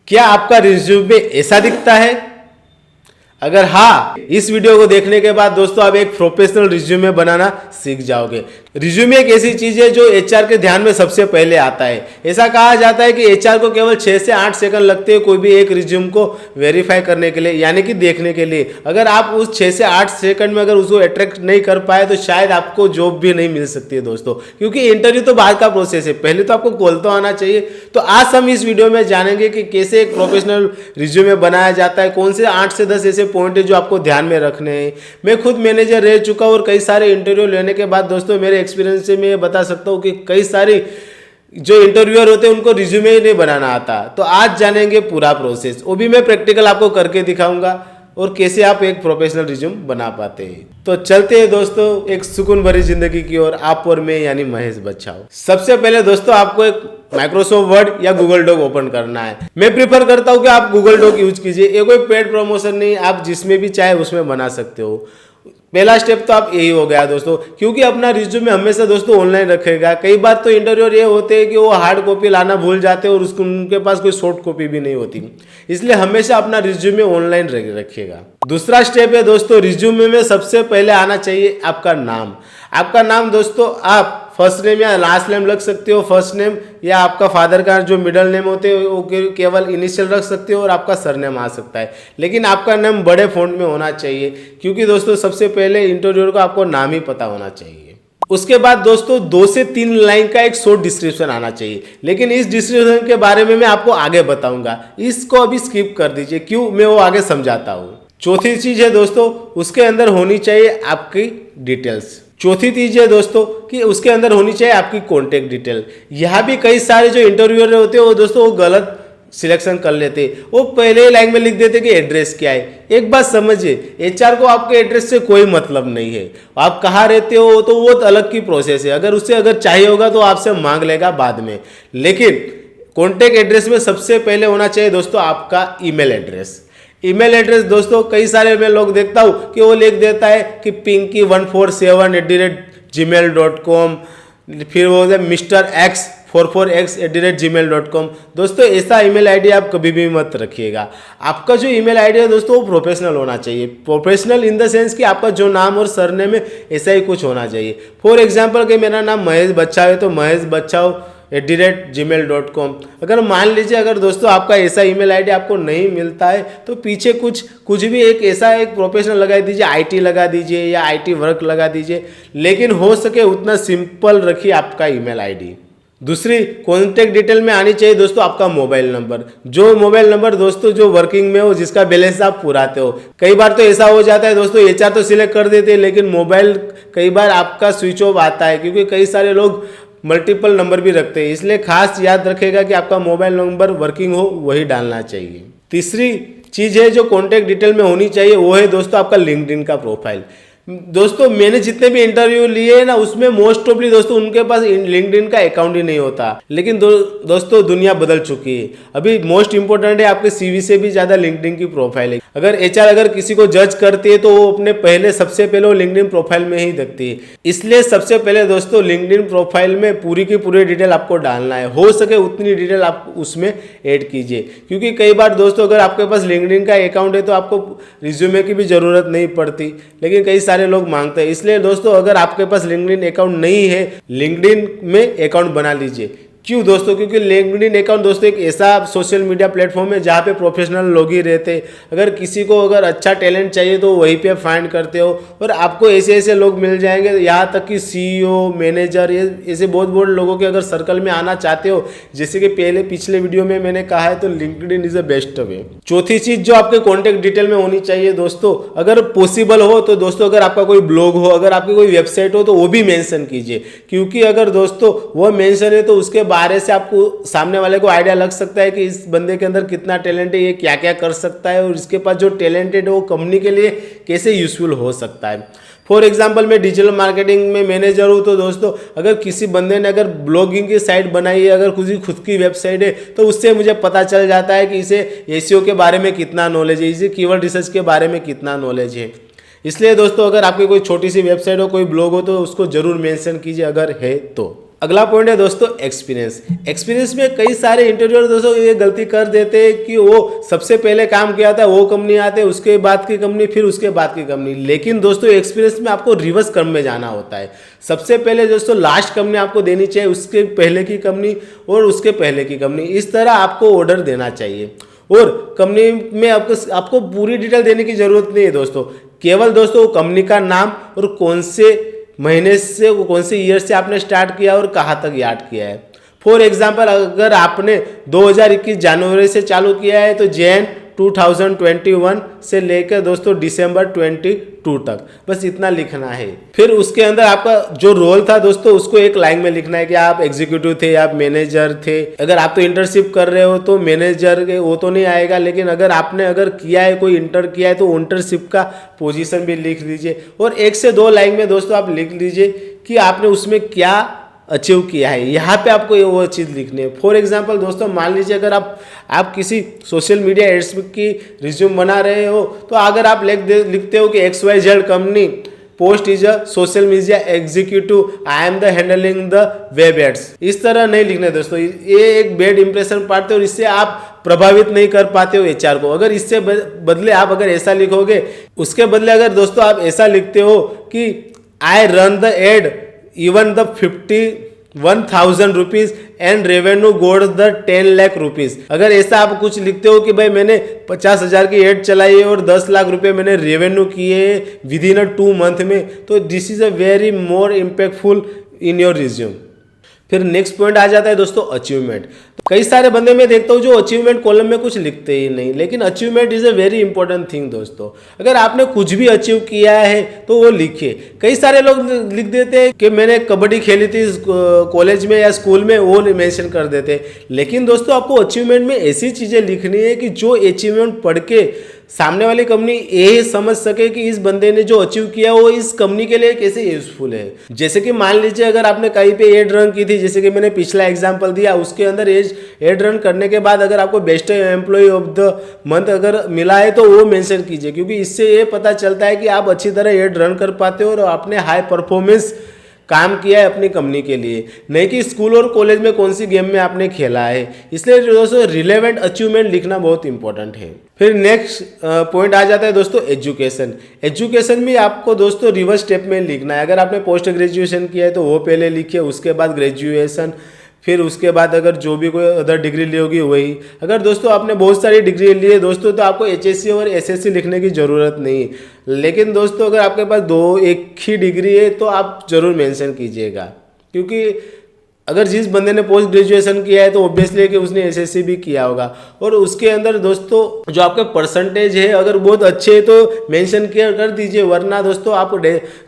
क्या आपका रिज्यूमे ऐसा दिखता है? अगर हाँ, इस वीडियो को देखने के बाद दोस्तों आप एक प्रोफेशनल रिज्यूमे बनाना सीख जाओगे। रिज्यूमे एक ऐसी चीज है जो एचआर के ध्यान में सबसे पहले आता है। ऐसा कहा जाता है कि एचआर को केवल 6 से 8 सेकंड लगते हैं कोई भी एक रिज्यूम को वेरीफाई करने के लिए, यानी कि देखने के लिए। अगर आप उस 6 से 8 सेकंड में अगर उसको अट्रैक्ट नहीं कर पाए तो शायद आपको जॉब भी नहीं मिल सकती है दोस्तों, क्योंकि इंटरव्यू तो बाद का प्रोसेस है, पहले तो आपको कॉल तो आना चाहिए। तो आज हम इस वीडियो में जानेंगे कि कैसे एक प्रोफेशनल रिज्यूमे बनाया जाता है, कौन से 8 से 10 ऐसे पॉइंट है जो आपको ध्यान में रखने हैं। मैं खुद मैनेजर रह चुका और कई सारे इंटरव्यू लेने के बाद दोस्तों मेरे एक्सपीरियंस से मैं बता सकता हूँ कि कई सारी जो इंटरव्यूअर होते हैं उनको रिज्यूमे ही नहीं बनाना आता। तो आज जानेंगे पूरा प्रोसेस, वो भी मैं प्रैक्टिकल आपको करके दिखाऊंगा और कैसे आप एक प्रोफेशनल रिज्यूम बना पाते हैं। तो चलते हैं दोस्तों एक सुकून भरी जिंदगी की ओर, आप और मैं यानी महेश बच्छाव। सबसे पहले दोस्तों आपको एक माइक्रोसॉफ्ट वर्ड या गूगल डॉक ओपन करना है। मैं प्रीफर करता हूं कि आप गूगल डॉक यूज कीजिए, ये कोई पेड प्रमोशन नहीं, आप जिसमें भी चाहे उसमें बना सकते हो। पहला स्टेप तो आप यही हो गया दोस्तों, क्योंकि अपना रिज्यूमे हमेशा दोस्तों ऑनलाइन रखेगा। कई बार तो इंटरव्यूअर ये होते हैं कि वो हार्ड कॉपी लाना भूल जाते हैं और उसको उनके पास कोई सॉफ्ट कॉपी भी नहीं होती, इसलिए हमेशा अपना रिज्यूमे ऑनलाइन रखिएगा। दूसरा स्टेप है दोस्तों, रिज्यूमे में सबसे पहले आना चाहिए आपका नाम। आपका नाम दोस्तों आप फर्स्ट नेम या लास्ट नेम रख सकते हो, फर्स्ट नेम या आपका फादर का जो मिडिल नेम होते हैं वो केवल इनिशियल रख सकते हो और आपका सरनेम आ सकता है, लेकिन आपका नाम बड़े फॉन्ट में होना चाहिए, क्योंकि दोस्तों सबसे पहले इंटरव्यूअर को आपको नाम ही पता होना चाहिए। उसके बाद दोस्तों 2 से 3 लाइन का एक शॉर्ट डिस्क्रिप्शन आना चाहिए, लेकिन इस डिस्क्रिप्शन के बारे में मैं आपको आगे बताऊंगा, इसको अभी स्किप कर दीजिए, क्यों मैं वो आगे समझाता हूँ। चौथी चीज है दोस्तों, उसके अंदर होनी चाहिए आपकी डिटेल्स। चौथी चीज है दोस्तों कि उसके अंदर होनी चाहिए आपकी कॉन्टेक्ट डिटेल। यहाँ भी कई सारे जो इंटरव्यूअर होते हैं वो दोस्तों वो गलत सिलेक्शन कर लेते, वो पहले लाइन में लिख देते कि एड्रेस क्या है। एक बात समझिए, एचआर को आपके एड्रेस से कोई मतलब नहीं है, आप कहाँ रहते हो तो वो अलग की प्रोसेस है, अगर उससे अगर चाहिए होगा तो आपसे मांग लेगा बाद में, लेकिन कॉन्टेक्ट एड्रेस में सबसे पहले होना चाहिए दोस्तों आपका ईमेल एड्रेस। ईमेल एड्रेस दोस्तों कई सारे मैं लोग देखता हूँ कि वो लिख देता है कि pinky147@gmail.com, फिर वो मिस्टर एक्स 44x@gmail.com। दोस्तों ऐसा ईमेल आईडी आप कभी भी मत रखिएगा। आपका जो ईमेल आईडी है दोस्तों वो प्रोफेशनल होना चाहिए, प्रोफेशनल इन द सेंस कि आपका जो नाम और सरनेम है ऐसा ही कुछ होना चाहिए। फॉर एग्जाम्पल कि मेरा नाम महेश बच्छाव है तो महेश बच्छाव @gmail.com। अगर मान लीजिए अगर दोस्तों आपका ऐसा ईमेल आईडी आपको नहीं मिलता है तो पीछे कुछ भी एक ऐसा एक प्रोफेशनल लगा दीजिए, आईटी लगा दीजिए या आईटी वर्क लगा दीजिए, लेकिन हो सके उतना सिंपल रखिए आपका ईमेल आईडी। दूसरी कॉन्टेक्ट डिटेल में आनी चाहिए दोस्तों आपका मोबाइल नंबर, जो मोबाइल नंबर दोस्तों जो वर्किंग में हो, जिसका बैलेंस आप पुराते हो। कई बार तो ऐसा हो जाता है दोस्तों, एचआर तो सिलेक्ट कर देते हैं लेकिन मोबाइल कई बार आपका स्विच ऑफ आता है, क्योंकि कई सारे लोग मल्टीपल नंबर भी रखते हैं, इसलिए खास याद रखेगा कि आपका मोबाइल नंबर वर्किंग हो वही डालना चाहिए। तीसरी चीज है जो कॉन्टेक्ट डिटेल में होनी चाहिए वो है दोस्तों आपका लिंक्डइन का प्रोफाइल। दोस्तों मैंने जितने भी इंटरव्यू लिए हैं ना उसमें मोस्ट ऑफली दोस्तों उनके पास लिंक्डइन का अकाउंट ही नहीं होता, लेकिन दोस्तों दुनिया बदल चुकी है। अभी मोस्ट इंपोर्टेंट है आपके सीवी से भी ज्यादा लिंक्डइन की प्रोफाइल है। अगर एचआर अगर किसी को जज करती है तो वो अपने सबसे पहले वो लिंक्डइन प्रोफाइल में ही देखती है, इसलिए सबसे पहले दोस्तों लिंक्डइन प्रोफाइल में पूरी की पूरी डिटेल आपको डालना है, हो सके उतनी डिटेल आप उसमें ऐड कीजिए, क्योंकि कई बार दोस्तों अगर आपके पास लिंक्डइन का अकाउंट है तो आपको रिज्यूमे की भी जरूरत नहीं पड़ती, लेकिन कई सारे लोग मांगते हैं। इसलिए दोस्तों अगर आपके पास लिंक्डइन अकाउंट नहीं है, लिंक्डइन में अकाउंट बना लीजिए। क्यों दोस्तों? क्योंकि लिंक्डइन अकाउंट दोस्तों एक ऐसा सोशल मीडिया प्लेटफॉर्म है जहाँ पे प्रोफेशनल लोग ही रहते हैं। अगर किसी को अगर अच्छा टैलेंट चाहिए तो वहीं पे फाइंड करते हो और आपको ऐसे ऐसे लोग मिल जाएंगे, यहाँ तक कि सीईओ, मैनेजर, ये ऐसे बहुत बहुत लोगों के अगर सर्कल में आना चाहते हो, जैसे कि पिछले वीडियो में मैंने कहा है, तो LinkedIn is the best way. चौथी चीज जो आपके कॉन्टेक्ट डिटेल में होनी चाहिए दोस्तों, अगर पॉसिबल हो तो दोस्तों अगर आपका कोई ब्लॉग हो, अगर आपकी कोई वेबसाइट हो तो वो भी मेंशन कीजिए, क्योंकि अगर दोस्तों वो मेंशन है तो उसके बारे से आपको सामने वाले को आइडिया लग सकता है कि इस बंदे के अंदर कितना टैलेंट है, ये क्या क्या कर सकता है और इसके पास जो टैलेंट है वो कंपनी के लिए कैसे यूजफुल हो सकता है। फॉर एग्जाम्पल मैं डिजिटल मार्केटिंग में मैनेजर हूँ, तो दोस्तों अगर किसी बंदे ने अगर ब्लॉगिंग की साइट बनाई है, अगर खुद की वेबसाइट है, तो उससे मुझे पता चल जाता है कि इसे एसईओ के बारे में कितना नॉलेज है, इसे कीवर्ड रिसर्च के बारे में कितना नॉलेज है। इसलिए दोस्तों अगर आपकी कोई छोटी सी वेबसाइट हो, कोई ब्लॉग हो, तो उसको जरूर मेंशन कीजिए अगर है तो। अगला पॉइंट है दोस्तों एक्सपीरियंस। एक्सपीरियंस में कई सारे इंटरव्यूअर दोस्तों ये गलती कर देते हैं कि वो सबसे पहले काम किया था वो कंपनी आते, उसके बाद की कंपनी, फिर उसके बाद की कंपनी। लेकिन दोस्तों एक्सपीरियंस में आपको रिवर्स क्रम में जाना होता है। सबसे पहले दोस्तों लास्ट कंपनी आपको देनी चाहिए, उसके पहले की कंपनी और उसके पहले की कंपनी, इस तरह आपको ऑर्डर देना चाहिए। और कंपनी में आपको पूरी डिटेल देने की जरूरत नहीं है दोस्तों, केवल दोस्तों कंपनी का नाम और कौन से महीने से कौन से ईयर से आपने स्टार्ट किया और कहाँ तक याद किया है। फॉर एग्जांपल अगर आपने 2021 जनवरी से चालू किया है तो जैन 2021 से लेकर दोस्तों दिसंबर 22 तक, बस इतना लिखना है। फिर उसके अंदर आपका जो रोल था दोस्तों उसको एक लाइन में लिखना है कि आप एग्जीक्यूटिव थे, आप मैनेजर थे। अगर आप तो इंटर्नशिप कर रहे हो तो मैनेजर के वो तो नहीं आएगा, लेकिन अगर आपने किया है, कोई इंटर किया है तो इंटर्नशिप का पोजीशन भी लिख लीजिए। और 1 से 2 लाइन में दोस्तों आप लिख लीजिए कि आपने उसमें क्या अचीव किया है। यहाँ पे आपको ये वो चीज़ लिखनी है। फॉर एग्जांपल दोस्तों मान लीजिए अगर आप किसी सोशल मीडिया एड्स की रिज्यूम बना रहे हो तो अगर आप लिखते हो कि XYZ company post is a social media executive, I am the handling the web ads, इस तरह नहीं लिखने दोस्तों। ये एक बैड इंप्रेशन पाते हो और इससे आप प्रभावित नहीं कर पाते हो HR को। अगर इससे बदले आप अगर ऐसा लिखोगे, उसके बदले अगर दोस्तों आप ऐसा लिखते हो कि I run the ad even the 51,000 rupees and revenue got the 10 lakh rupees, अगर ऐसा आप कुछ लिखते हो कि भाई मैंने 50,000 की एड चलाई है और 10 लाख रुपए मैंने रेवेन्यू किए विद इन 2 मंथ में, तो this is a very more impactful in your resume. फिर नेक्स्ट पॉइंट आ जाता है दोस्तों अचीवमेंट। तो कई सारे बंदे मैं देखता हूँ जो अचीवमेंट कॉलम में कुछ लिखते ही नहीं, लेकिन achievement is a very important thing दोस्तों। अगर आपने कुछ भी अचीव किया है तो वो लिखिए। कई सारे लोग लिख देते हैं कि मैंने कबड्डी खेली थी कॉलेज में या स्कूल में, वो मेंशन कर देते हैं। लेकिन दोस्तों आपको अचीवमेंट में ऐसी चीज़ें लिखनी है कि जो अचीवमेंट पढ़ के सामने वाली कंपनी ये समझ सके कि इस बंदे ने जो अचीव किया वो इस कंपनी के लिए कैसे यूजफुल है। जैसे कि मान लीजिए अगर आपने कहीं पे एड रन की थी, जैसे कि मैंने पिछला एग्जांपल दिया, उसके अंदर एड रन करने के बाद अगर आपको best employee of the month अगर मिला है तो वो मेंशन कीजिए, क्योंकि इससे ये पता चलता है कि आप अच्छी तरह एड रन कर पाते हो और आपने हाई परफॉर्मेंस काम किया है अपनी कंपनी के लिए, नहीं कि स्कूल और कॉलेज में कौन सी गेम में आपने खेला है। इसलिए दोस्तों रिलेवेंट अचीवमेंट लिखना बहुत इंपॉर्टेंट है। फिर नेक्स्ट पॉइंट आ जाता है दोस्तों एजुकेशन। एजुकेशन भी आपको दोस्तों रिवर्स स्टेप में लिखना है। अगर आपने पोस्ट ग्रेजुएशन किया है तो वो पहले लिखिए, उसके बाद ग्रेजुएशन, फिर उसके बाद अगर जो भी कोई अदर डिग्री ली होगी वही। अगर दोस्तों आपने बहुत सारी डिग्री ली है दोस्तों तो आपको HSC और SSC लिखने की ज़रूरत नहीं, लेकिन दोस्तों अगर आपके पास एक ही डिग्री है तो आप जरूर मेंशन कीजिएगा, क्योंकि अगर जिस बंदे ने पोस्ट ग्रेजुएशन किया है तो ऑब्वियसली कि उसने SSC भी किया होगा। और उसके अंदर दोस्तों जो आपके परसेंटेज है अगर बहुत अच्छे है तो मेंशन कर दीजिए, वरना दोस्तों आप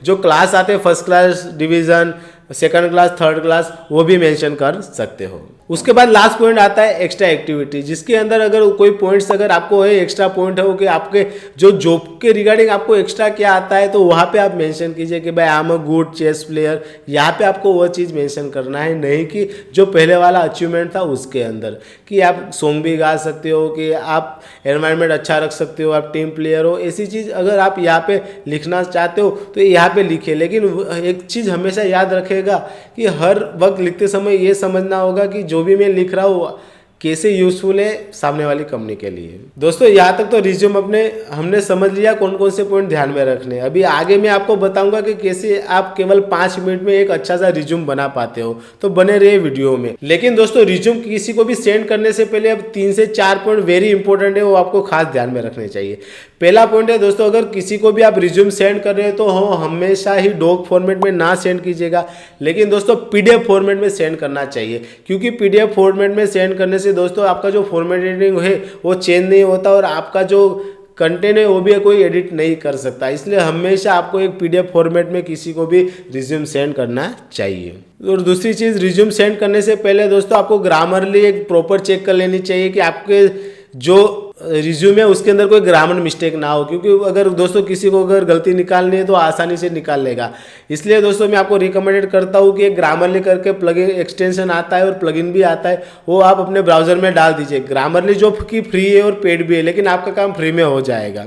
जो क्लास आते हैं first class, division, second class, third class, वो भी मेंशन कर सकते हो। उसके बाद लास्ट पॉइंट आता है एक्स्ट्रा एक्टिविटी, जिसके अंदर अगर कोई पॉइंट्स अगर आपको है एक्स्ट्रा पॉइंट है कि आपके जो जॉब के रिगार्डिंग आपको एक्स्ट्रा क्या आता है तो वहाँ पे आप मेंशन कीजिए कि भाई I am a good chess player. यहाँ पे आपको वो चीज़ मेंशन करना है, नहीं कि जो पहले वाला अचीवमेंट था उसके अंदर, कि आप सॉन्ग भी गा सकते हो, कि आप एनवायरनमेंट अच्छा रख सकते हो, आप टीम प्लेयर हो। ऐसी चीज़ अगर आप यहाँ पे लिखना चाहते हो तो यहाँ पे लिखिए। लेकिन एक चीज़ हमेशा याद रखेगा कि हर वक्त लिखते समय ये समझना होगा कि जो भी मैं लिख रहा हूँ कैसे यूजफुल है सामने वाली कंपनी के लिए। दोस्तों यहाँ तक तो रिज्यूम हमने समझ लिया कौन कौन से पॉइंट ध्यान में रखने। अभी आगे मैं आपको बताऊंगा कि कैसे आप केवल 5 मिनट में एक अच्छा सा रिज्यूम बना पाते हो, तो बने रहिए वीडियो में। लेकिन दोस्तों रिज्यूम किसी को भी सेंड करने से पहले अब 3 से 4 पॉइंट वेरी इंपॉर्टेंट है, वो आपको खास ध्यान में रखने चाहिए। पहला पॉइंट है दोस्तों, अगर किसी को भी आप रिज्यूम सेंड कर रहे हो तो हमेशा ही डॉक फॉर्मेट में ना सेंड कीजिएगा, लेकिन दोस्तों PDF फॉर्मेट में सेंड करना चाहिए, क्योंकि PDF फॉर्मेट में सेंड करने से दोस्तों आपका जो फॉर्मेटिंग है वो चेंज नहीं होता और आपका जो कंटेंट है वो भी कोई एडिट नहीं कर सकता। इसलिए हमेशा आपको एक PDF फॉर्मेट में किसी को भी रिज्यूम सेंड करना चाहिए। और दूसरी चीज़, रिज्यूम सेंड करने से पहले दोस्तों आपको ग्रामरली एक प्रॉपर चेक कर लेनी चाहिए कि आपके जो रिज्यूम है उसके अंदर कोई ग्रामर मिस्टेक ना हो, क्योंकि अगर दोस्तों किसी को अगर गलती निकालनी है तो आसानी से निकाल लेगा। इसलिए दोस्तों मैं आपको रिकमेंडेड करता हूँ कि एक ग्रामरली करके प्लगइन एक्सटेंशन आता है और प्लगइन भी आता है, वो आप अपने ब्राउजर में डाल दीजिए। ग्रामरली जो कि फ्री है और पेड भी है, लेकिन आपका काम फ्री में हो जाएगा।